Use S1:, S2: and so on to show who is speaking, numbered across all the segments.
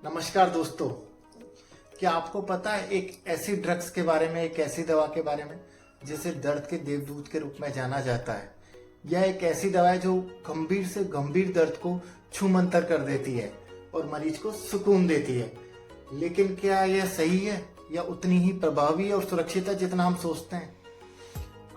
S1: नमस्कार दोस्तों। क्या आपको पता है एक ऐसी ड्रग्स के बारे में, एक ऐसी दवा के बारे में जिसे दर्द के देवदूत के रूप में जाना जाता है। यह एक ऐसी दवा है जो गंभीर से गंभीर दर्द को छूमंतर कर देती है और मरीज को सुकून देती है। लेकिन क्या यह सही है या उतनी ही प्रभावी और सुरक्षित है जितना हम सोचते हैं?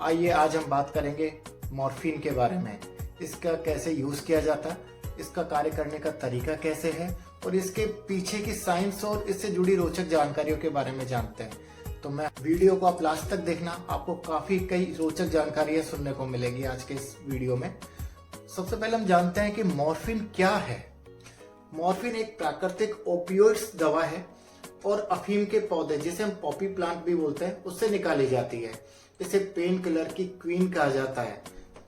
S1: आइए आज हम बात करेंगे मॉर्फिन के बारे में। इसका कैसे यूज किया जाता है, इसका कार्य करने का तरीका कैसे है और इसके पीछे की साइंस और इससे जुड़ी रोचक जानकारियों के बारे में जानते हैं। तो मैं वीडियो को आप लास्ट तक देखना, आपको काफी कई रोचक जानकारियां सुनने को मिलेगी आज के इस वीडियो में। सबसे पहले हम जानते हैं कि मॉर्फिन क्या है। मॉर्फिन एक प्राकृतिक ओपियोइड्स दवा है और अफीम के पौधे, जिसे हम पॉपी प्लांट भी बोलते हैं, उससे निकाली जाती है। इसे पेन किलर की क्वीन कहा जाता है।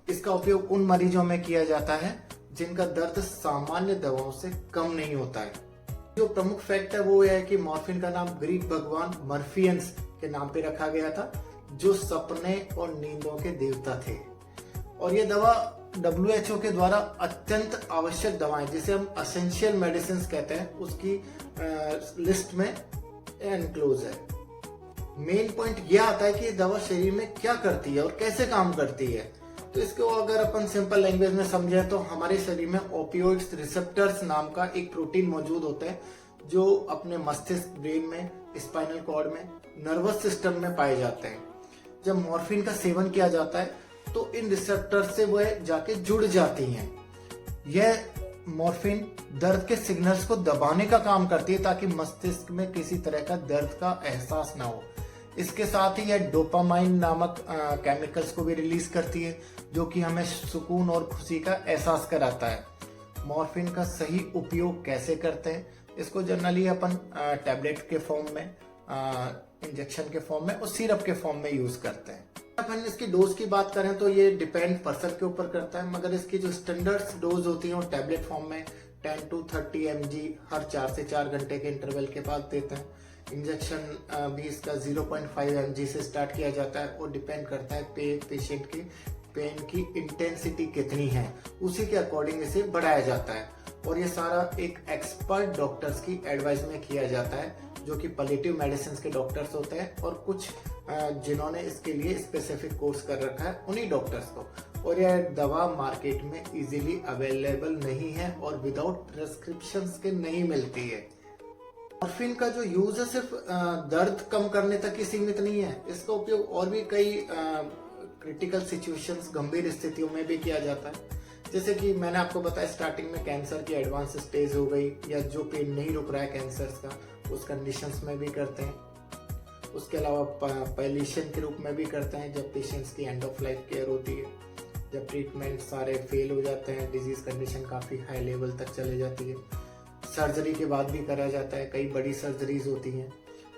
S1: इसका उपयोग उन मरीजों में किया जाता है जिनका दर्द सामान्य दवाओं से कम नहीं होता है। जो प्रमुख फैक्ट है वो यह है कि मॉर्फिन का नाम ग्रीक भगवान मर्फियंस के नाम पे रखा गया था, जो सपने और नींदों के देवता थे। और ये दवा WHO के द्वारा अत्यंत आवश्यक दवाएं, जिसे हम असेंशियल मेडिसिन कहते हैं, उसकी लिस्ट में एनक्लोज है। मेन पॉइंट यह आता है कि ये दवा शरीर में क्या करती है और कैसे काम करती है। तो इसको अगर अपन सिंपल लैंग्वेज में समझें तो हमारे शरीर में ओपियोइड्स रिसेप्टर्स नाम का एक प्रोटीन मौजूद होता है, जो अपने मस्तिष्क, ब्रेन में, स्पाइनल कॉर्ड में, नर्वस सिस्टम में पाए जाते हैं। जब मॉर्फिन का सेवन किया जाता है तो इन रिसेप्टर से वह जाके जुड़ जाती हैं। यह मॉर्फिन दर्द के सिग्नल्स को दबाने का काम करती है ताकि मस्तिष्क में किसी तरह का दर्द का एहसास ना हो। इसके साथ ही यह डोपामाइन नामक केमिकल्स को भी रिलीज करती है, जो कि हमें सुकून और खुशी का एहसास कराता है। मॉर्फिन का सही उपयोग कैसे करते हैं? इसको जनरली अपन टैबलेट के फॉर्म में, इंजेक्शन के फॉर्म में और सिरप के फॉर्म में यूज करते हैं। अपन इसकी डोज की बात करें तो ये डिपेंड पर्सन के ऊपर करता है, मगर इसकी जो स्टैंडर्ड डोज होती है वो टैबलेट फॉर्म में 10 to 30 mg हर 4 से 4 घंटे के इंटरवल के बाद देते हैं। इंजेक्शन भी इसका 0.5 mg से स्टार्ट किया जाता है और डिपेंड करता है पेशेंट की पेन की इंटेंसिटी कितनी है, उसी के अकॉर्डिंग इसे बढ़ाया जाता है। और ये सारा एक एक्सपर्ट डॉक्टर्स की एडवाइस में किया जाता है, जो कि पॉलिटिव मेडिसिन के डॉक्टर्स होते हैं और कुछ जिन्होंने इसके लिए स्पेसिफिक कोर्स कर रखा है, उन्हीं डॉक्टर्स को। और यह दवा मार्केट में इजीली अवेलेबल नहीं है और विदाउट प्रेस्क्रिप्शन के नहीं मिलती है। मॉर्फिन का जो यूज है सिर्फ दर्द कम करने तक ही सीमित नहीं है। इसका उपयोग और भी कई क्रिटिकल सिचुएशंस, गंभीर स्थितियों में भी किया जाता है। जैसे कि मैंने आपको बताया स्टार्टिंग में, कैंसर की एडवांस स्टेज हो गई या जो पेन नहीं रुक रहा है कैंसर का, उस कंडीशंस में भी करते हैं। उसके अलावा पैलिएशन के रूप में भी करते हैं, जब पेशेंट्स की एंड ऑफ लाइफ केयर होती है, जब ट्रीटमेंट सारे फेल हो जाते हैं, डिजीज कंडीशन काफी हाई लेवल तक चले जाती है। सर्जरी के बाद भी करा जाता है, कई बड़ी सर्जरीज होती हैं।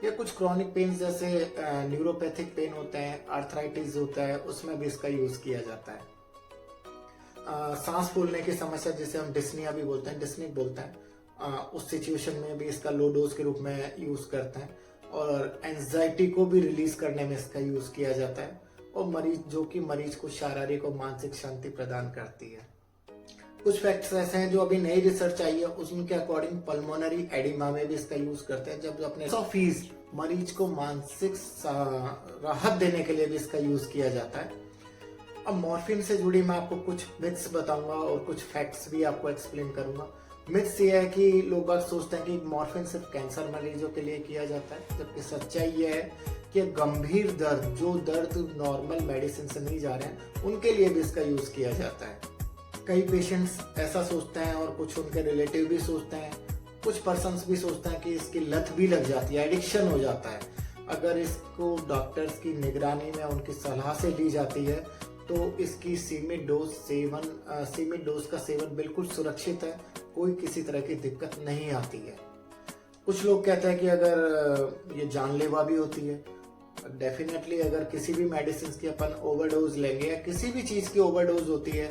S1: या कुछ क्रॉनिक पेन जैसे न्यूरोपैथिक पेन होते हैं, आर्थराइटिस होता है, उसमें भी इसका यूज किया जाता है। सांस फूलने की समस्या, जिसे हम डिस्निया भी बोलते हैं, डिस्निक बोलते हैं, उस सिचुएशन में भी इसका लो डोज के रूप में यूज करते हैं। और एंजाइटी को भी रिलीज करने में इसका यूज किया जाता है, और मरीज को शारीरिक और मानसिक शांति प्रदान करती है। कुछ फैक्ट्स ऐसे हैं जो अभी नई रिसर्च आई है, उसके अकॉर्डिंग पल्मोनरी एडिमा में भी इसका यूज करते हैं, जब अपने 100% मरीज को मानसिक राहत देने के लिए भी इसका यूज किया जाता है। अब मॉर्फिन से जुड़ी मैं आपको कुछ मिथ्स बताऊंगा और कुछ फैक्ट्स भी आपको एक्सप्लेन करूंगा। मिथ्स ये है कि लोग बात सोचते हैं कि मॉर्फिन सिर्फ कैंसर मरीजों के लिए किया जाता है, जबकि सच्चाई ये है कि गंभीर दर्द, जो दर्द नॉर्मल मेडिसिन से नहीं जा रहे हैं, उनके लिए भी इसका यूज किया जाता है। कई पेशेंट्स ऐसा सोचते हैं और कुछ उनके रिलेटिव भी सोचते हैं, कुछ पर्सन्स भी सोचते हैं कि इसकी लत भी लग जाती है, एडिक्शन हो जाता है। अगर इसको डॉक्टर्स की निगरानी में उनकी सलाह से ली जाती है तो इसकी सीमित डोज का सेवन बिल्कुल सुरक्षित है, कोई किसी तरह की दिक्कत नहीं आती है। कुछ लोग कहते हैं कि अगर ये जानलेवा भी होती है। डेफिनेटली अगर किसी भी मेडिसिन की अपन ओवरडोज लेंगे या किसी भी चीज की ओवरडोज होती है,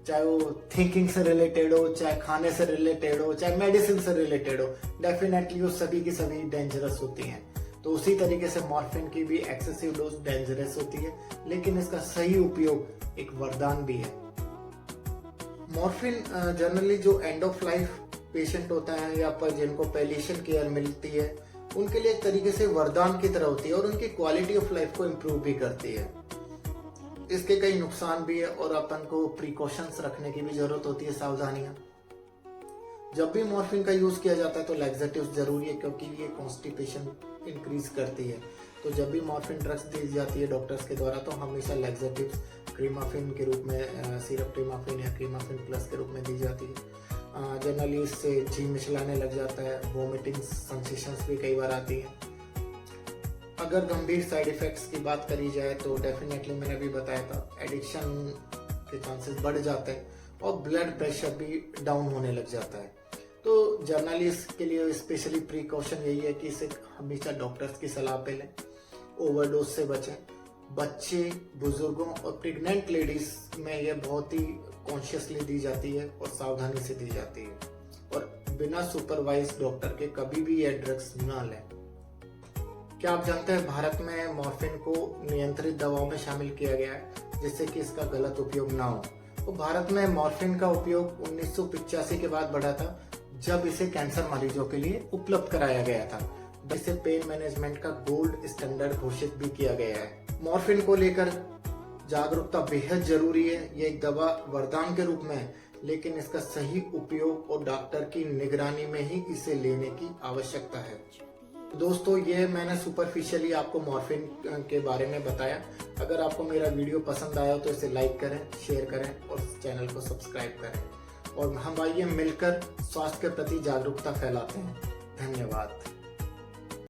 S1: चाहे वो थिंकिंग से रिलेटेड हो, चाहे खाने से रिलेटेड हो, चाहे मेडिसिन से रिलेटेड हो, डेफिनेटली वो सभी की सभी डेंजरस होती हैं। तो उसी तरीके से मॉर्फिन की भी एक्सेसिव डोज डेंजरस होती है, लेकिन इसका सही उपयोग एक वरदान भी है। मॉर्फिन जनरली जो एंड ऑफ लाइफ पेशेंट होता है या पर जिनको पैलिएशन केयर मिलती है, उनके लिए एक तरीके से वरदान की तरह होती है और उनकी क्वालिटी ऑफ लाइफ को इम्प्रूव भी करती है। इसके कई नुकसान भी है और अपन को प्रिकॉशंस रखने की भी जरूरत होती है, सावधानियां। जब भी मॉर्फिन का यूज किया जाता है तो लैक्सेटिव जरूरी है, क्योंकि ये कॉन्स्टिपेशन इंक्रीज करती है। तो जब भी मॉर्फिन ड्रग्स दी जाती है डॉक्टर्स के द्वारा तो हमेशा लैक्सेटिव क्रीमाफिन के रूप में, सिरप क्रीमाफिन या क्रीमाफिन प्लस के रूप में दी जाती है। जनरली इससे जी मिचलाने लग जाता है, वोमिटिंग सेंसेशंस भी कई बार आती है। अगर गंभीर साइड इफेक्ट्स की बात करी जाए तो डेफिनेटली मैंने भी बताया था, एडिक्शन के चांसेस बढ़ जाते हैं और ब्लड प्रेशर भी डाउन होने लग जाता है। तो जर्नली इसके लिए स्पेशली प्रिकॉशन यही है कि इसे हमेशा डॉक्टर्स की सलाह पे लें, ओवरडोज से बचें। बच्चे, बुजुर्गों और प्रेग्नेंट लेडीज में यह बहुत ही कॉन्शियसली दी जाती है और सावधानी से दी जाती है, और बिना सुपरवाइज डॉक्टर के कभी भी यह ड्रग्स ना लें। क्या आप जानते हैं भारत में मॉर्फिन को नियंत्रित दवाओं में शामिल किया गया है जिससे कि इसका गलत उपयोग ना हो। तो भारत में मॉर्फिन का उपयोग 1985 के बाद बढ़ा था, जब इसे कैंसर मरीजों के लिए उपलब्ध कराया गया था। इसे पेन मैनेजमेंट का गोल्ड स्टैंडर्ड घोषित भी किया गया है। मॉर्फिन को लेकर जागरूकता बेहद जरूरी है। ये एक दवा वरदान के रूप में है, लेकिन इसका सही उपयोग और डॉक्टर की निगरानी में ही इसे लेने की आवश्यकता है। दोस्तों, ये मैंने सुपरफिशियली आपको मॉर्फिन के बारे में बताया। अगर आपको मेरा वीडियो पसंद आया तो इसे लाइक करें, शेयर करें और चैनल को सब्सक्राइब करें, और हम आइए मिलकर स्वास्थ्य के प्रति जागरूकता फैलाते हैं। धन्यवाद।